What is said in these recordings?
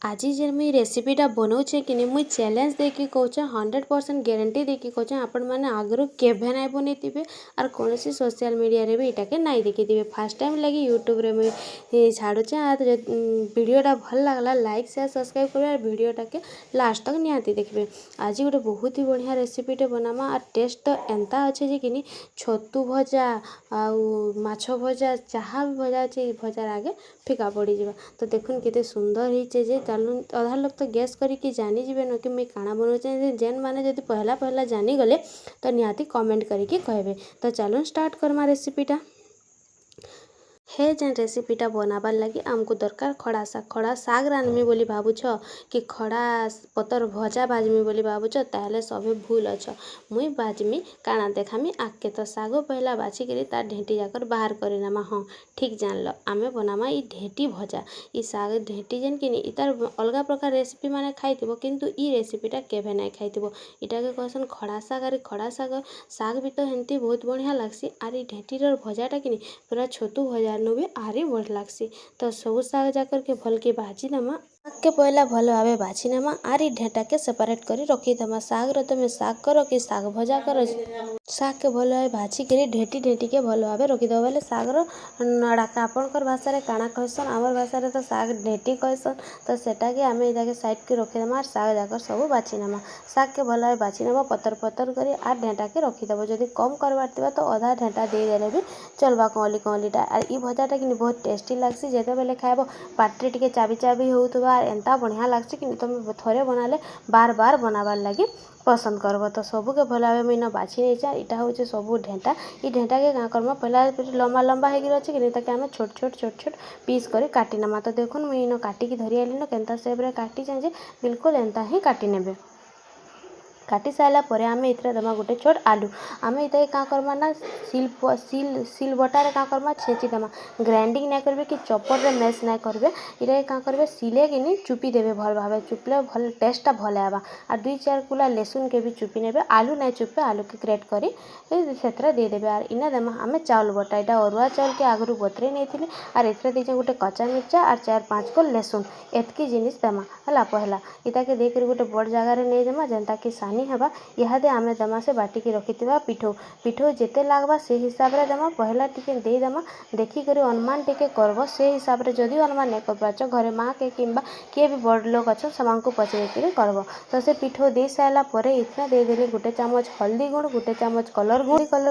आज जे मुई रेसिपीटा बनाऊे कि मुई चैलेंज देकी कौचे 100% गारंटी देकी कौचे आपण मैंने आगु केभे ना बनईथे और कौन सोशल मीडिया रे भी इटाके नहीं देखी फास्ट टाइम लगी यूट्यूब रे मुई छाड़ुचे और वीडियोटा भल लगला लाइक शेयर सब्सक्राइब कर वीडियोटा के लास्ट तक निहाती देखिए। आज गोटे बहुत ही बढ़िया रेसिपीटे बनामा और टेस्ट तो एंता अच्छे जे कि छतु भजा आउ माछ भजा जहाँ भी भजा अच्छे भजार आगे फिका पड़ जावा। तो देखुन केते सुंदर होइचे जे चलून अधा लोग तो गैस करिकी जानी जीवे न कि मुई काଣା बनाऊचे जेन माने जदि पहला पहला जानी गले तो निहाती कमेंट करिकी कहबे। तो चलून स्टार्ट करमा रेसिपीटा। हे जेन रेसिपीटा बनाबार लगी आमको दरकार खड़ा साग रांधमी बोली भावुछ कि खड़ा पतर भजा बाजमी बोली भावुछ ताहले सभे भूल अछ। मुई बाजमी काଣା देखामी आके तो साग पहला बाछिकी तार ढेंटी जाकर बाहर करिनामा। हाँ ठीक जानल आमे बनामा ई ढेंटी भजा ई साग ढेंटी जेन कि तार अलगा प्रकार रेसिपी माने खाइथिबो किंतु ई रेसिपीटा केभे नाई खाइथिबो। इटाके कहसन खड़ा साग और खड़ा साग भी तो हेंती बहुत बढ़िया लागसी और ई ढेंटीर भजाटा कि पूरा छतु भजा भी आरी बढ़ लागसी। तो सब साग जाकर के भल के भाजी देमा साग के पहला भल भावे बाछि नेमा आरी ढेंटा के सेपरेट करी रखी देमा। साग रो तुम साग करो कि साग भजा करो साग के भल भावे भाजी करी ढेंटी के भल भावे रखी दो बोले साग रो नड़ाका आपनकर भाषा रे काଣା कहसन आमर भाषा रे तो साग ढेंटी कहसन। तो सेटा के आमे इदाके साइड के रखी देमा और साग जाकर सब बाछि नेमा। साग के भल भावे बाछि नेमा पतर पतर करी आर ढेंटा के रखी देबो। जदि कम करबार थिबा तो आधा ढेंटा दे देले भी चलबा कौलीटा। और ई भजाटा कि बहुत टेस्टी लागसी जेते बेले खाइबो पाटिरे टिके चाबी चाबी होउथबा और एंता बढ़िया लागसी कि तुम थोड़े बनाले बार बार बनाबार लगी पसंद करब। तो सबू के भल भावे मुई बाछि नेइचा इटा होचे सबू ढेंटा ई ढेंटा के कां करबा पहला लंबा लंबा हेगी अछि कि ताके आमे छोट छोट पीस करी काटी नेमा। तो देखुन मुई इन काटिकी धरि आइली न केनता शेप रे काटी जे बिल्कुल एंता ही काटी नेबे। काटी सारा पर आमे इतरे दमा गोटे छोट आलू आमे इते का करमा ना सील बटारे का करमा छेची दमा ग्राइंडिंग ना करबे कि चॉपर रे मैश ना करबे इरे का करबे सिले कि चुपी देबे भल भावे चुपले भल टेस्टटा भल आबा। और 2-4 कुला लहसुन के भी चुपी नेबे आलू ना चुपे आलू के ग्रेट करी सेतरा दे देबे। और इना दमा आमे चावल बटा इटा अरुआ चावल के आगरू बतरे नेथिले और एतरे देजे गोटे कच्चा मिर्चा और 4-5 को लहसुन एतकी जिनिस दमा हला पहला इता के देकर गोटे बड़ जगह रे नै देमा जनता कि सानी हेबा। इहादे आमे दमा से बाटी की रखिथिबा पिठो जेते लागबा से हिसाब रे दमा पहला टिके दे दमा देखी करी अनुमान टिके करबो से हिसाब रे जदि अनुमान नै कर पाछ घरे माँ के किंबा किए भी बड़ लोग अछन समानकु पचरे करी करबो। तो से पिठो दे साइला परे इतना दे देले गोटे चामच हल्दी गुण गोटे चामच कलर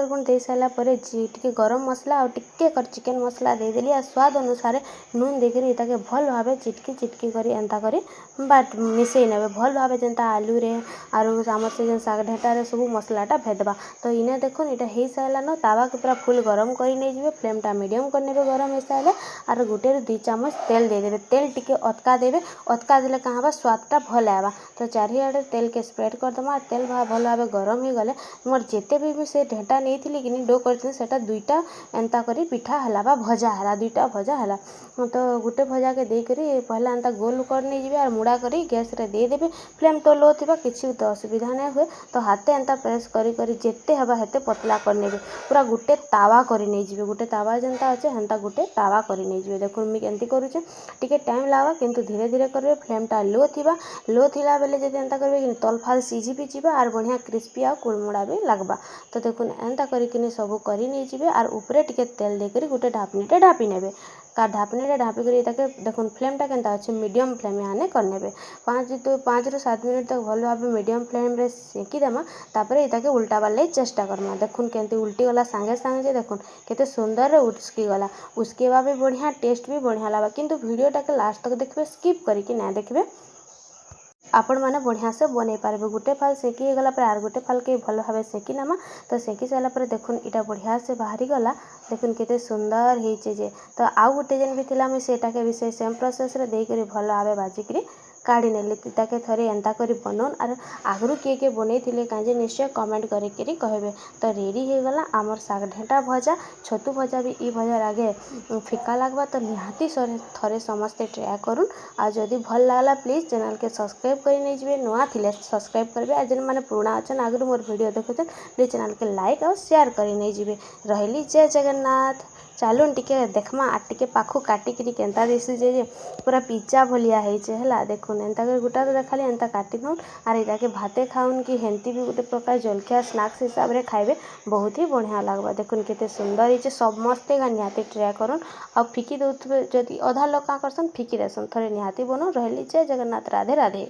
गुण दे साइला परे टिके गरम मसला और टिके कर चिकन मसला दे देली और स्वाद अनुसार नून देकरी इताके भल भावे चिटकी करी एंता करी बाट मिसई नेबे भल भावे जेंता आलू रे आरु आमर से जेन साग ढेंटा रे सब मसलाटा भेदबा। तो इने देखुन इटा हे साइला न तावा के पूरा फुल गरम करी नै जिवे फ्लेमटा मीडियम कर नेबे गरम हे साइले और गोटे 2 चामच तेल दे देबे तेल टिके अतका देबे अतका देले का हबा स्वादटा भल आबा। तो चारिआडे तेल के स्प्रेड कर दमा तेल भल भावे गरम हे गले मोर जेते भी से ढेंटा नेइथिली कि डो करथिली सेटा 2टा एंता करी पिठा हला बा भजा हला 2टा भजा हला। तो गोटे भजा के दे करी पहला एंता गोल कर नै जिवे और मुड़ा करी गैस रे दे देबे फ्लेम तो लो थिबा किछि तो असुविधा नै हुए। तो हाथे एंता प्रेस करी जेते हबा हेते पतला कर नेबे पूरा गोटे तावा करी नै जिवे गोटे तावा जेंता अछे हेंता गोटे तावा करी नै जिवे। देखुन मी केंती करूचे टिके टाइम लागबा किंतु धीरे धीरे करबे फ्लेमटा लो थिला बेले जदि एंता करबे कि तल फाल सिझी भी जिबा और बढ़िया क्रिस्पी आ कुरमुड़ा भी लागबा। तो देखुन एंता करिकिनी सब करी नै जिवे और ऊपरे टिके तेल दे करी गोटे ढापनीटे ढापी नेबे का ढापनीटे ढापी करी ताके देखुन फ्लेमटा केंता अच्छे मीडियम फ्लेम याने कर नेबे 5 ରୁ 7 मिनिट तक भल भावे मीडियम फ्लेम रे सेकी देमा। तापरे इताके उल्टा बार लई चेष्टा करमा देखुन केंती उल्टी गला सांगे सांगे जे देखुन केते सुंदर रे उस्की गला उस्केबा भी बढ़िया टेस्ट भी बढ़िया लागा। किंतु वीडियोटा के लास्ट तक देखबे स्किप करिकि ना देखबे आपण माने बढ़िया से बनै पारबे। गोटे फाल सेकी गला पर आर गोटे फाल के भल भावे सेकी नामा। तो सेकी साइला पर देखुन इटा बढ़िया से बाहरी गला देखुन केते सुंदर हेइचे जे। तो आउ गोटे जेन भी थिला मैं सेटा के विषय सेम प्रोसेस रे देई करी भल भावे भाजी करी काढ़ी नेली ताके थरे एंता करी बनौन और आगरू किए बनईथिले काजे निश्चय कमेंट करी कहबे। तो रेडी हे गला आमर साग ढेंटा भजा छतु भजा भी ई भजार आगे फिका लागबा। तो निहाती थरे समस्ते ट्राए करूँ और जदि भल लागला प्लीज चैनल के सब्सक्राइब करी नै जिवे नुआ थिले सब्सक्राइब करबे और जेन माने पुराना अछन आगरू मोर वीडियो देखुछन प्लीज चैनल के लाइक और शेयर करी नै जिवे। रहली जय जगन्नाथ। ଚାଲୁନ୍ ଟିକେ ଦେଖ୍ମା ଆର୍ ଟିକେ ପାଖୁ କାଟିକିରି କେନ୍ତା ଦିଶୁଛେ ଯେ ପୁରା ପିଜ୍ଜା ଭଲିଆ ହେଇଛେ ହେଲା। ଦେଖୁନ୍ ଏନ୍ତା କରି ଗୁଟା ଗୁଟା ଖାଲି ଏନ୍ତା କାଟି ଦଉନ୍ ଆର୍ ଇଟାକେ ଭାତେ ଖାଉନ୍ କି ହେନ୍ତି ବି ଗୋଟେ ପ୍ରକାର ଜଳଖିଆ ସ୍ନାକ୍ସ ହିସାବରେ ଖାଇବେ ବହୁତ ହି ବଢ଼ିଆ ଲାଗ୍ବା। ଦେଖୁନ୍ କେତେ ସୁନ୍ଦର ହେଇଛେ। ସମସ୍ତେ ନିହାତି ଟ୍ରାଏ କରୁନ୍ ଆଉ ଫିକି ଦଉଥିବେ ଯଦି ଅଧା ଲୋକ କାଁ କରସନ୍ ଫିକି ଦେସନ୍। ଥରେ ନିହାତି ବନଉନ୍। ରହିଲି ଜୟ ଜଗନ୍ନାଥ, ରାଧେ ରାଧେ।